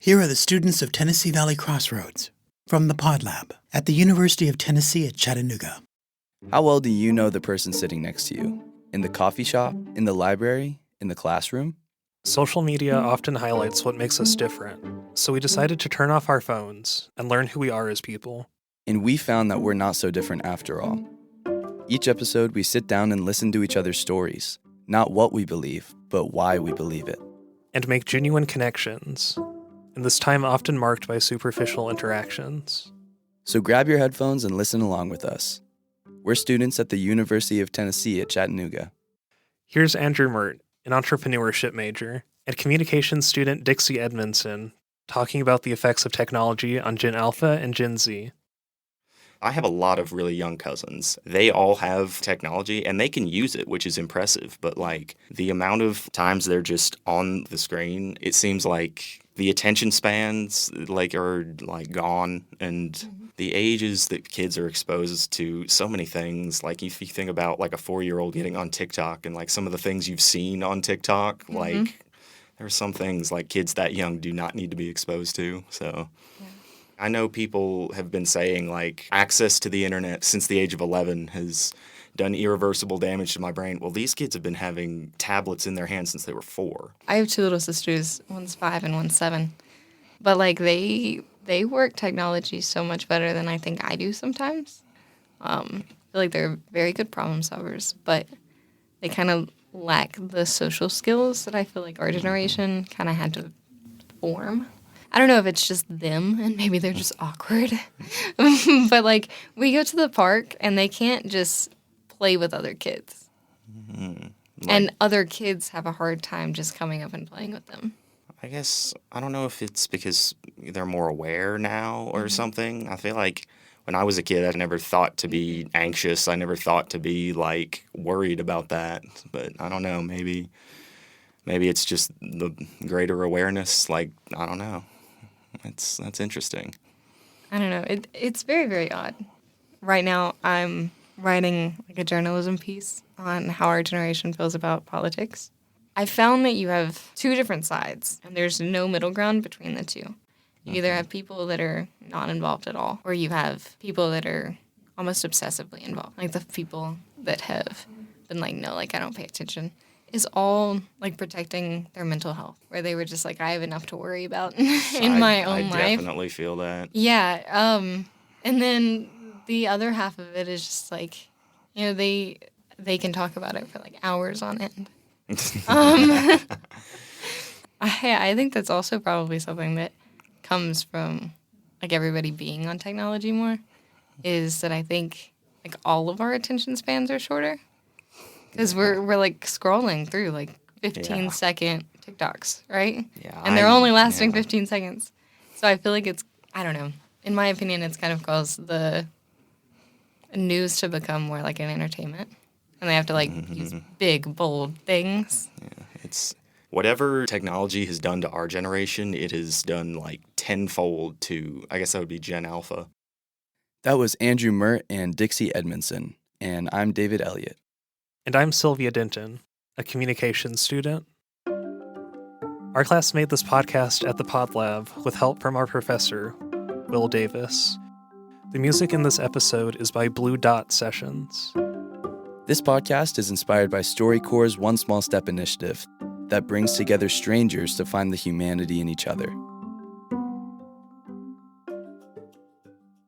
Here are the students of Tennessee Valley Crossroads from the PodLab at the University of Tennessee at Chattanooga. How well do you know the person sitting next to you? In the coffee shop? In the library? In the classroom? Social media often highlights what makes us different, so we decided to turn off our phones and learn who we are as people. And we found that we're not so different after all. Each episode, we sit down and listen to each other's stories. Not what we believe, but why we believe it. And make genuine connections, in this time often marked by superficial interactions. So grab your headphones and listen along with us. We're students at the University of Tennessee at Chattanooga. Here's Andrew Meert, an entrepreneurship major, and communications student Dixie Edmondson, talking about the effects of technology on Gen Alpha and Gen Z. I have a lot of really young cousins. They all have technology and they can use it, which is impressive. But like the amount of times they're just on the screen, it seems like the attention spans are gone, and the ages that kids are exposed to so many things. Like if you think about like a 4-year-old getting on TikTok and like some of the things you've seen on TikTok, like there are some things like kids that young do not need to be exposed to. So I know people have been saying like access to the internet since the age of 11 has done irreversible damage to my brain. Well, these kids have been having tablets in their hands since they were 4. I have 2 little sisters, one's 5 and one's 7. But like they work technology so much better than I think I do sometimes. I feel like they're very good problem solvers, but they kind of lack the social skills that I feel like our generation kind of had to form. I don't know if it's just them and maybe they're just awkward. But like we go to the park and they can't just play with other kids. And other kids have a hard time just coming up and playing with them. I guess, I don't know if it's because they're more aware now or something. I feel like when I was a kid, I never thought to be anxious. I never thought to be like worried about that. But I don't know, maybe it's just the greater awareness. Like, I don't know. That's interesting. I don't know. It's very, very odd. Right now, I'm writing like a journalism piece on how our generation feels about politics. I found that you have 2 different sides, and there's no middle ground between the 2. You either have people that are not involved at all, or you have people that are almost obsessively involved. Like the people that have been like, no, like I don't pay attention, is all like protecting their mental health, where they were just like, I have enough to worry about in my own life. I definitely feel that. Yeah. And then the other half of it is just like, you know, they can talk about it for like hours on end. I think that's also probably something that comes from like everybody being on technology more, is that I think like all of our attention spans are shorter because we're like scrolling through like 15-second TikToks, right? Yeah, and they're only lasting 15 seconds. So I feel like it's, I don't know, in my opinion, it's kind of caused the news to become more like an entertainment. And they have to, like, use big, bold things. Yeah, it's whatever technology has done to our generation, it has done, like, tenfold to, I guess that would be Gen Alpha. That was Andrew Meert and Dixie Edmondson, and I'm David Elliott. And I'm Sylvia Denton, a communications student. Our class made this podcast at the PodLab with help from our professor, Will Davis. The music in this episode is by Blue Dot Sessions. This podcast is inspired by StoryCorps' One Small Step initiative that brings together strangers to find the humanity in each other.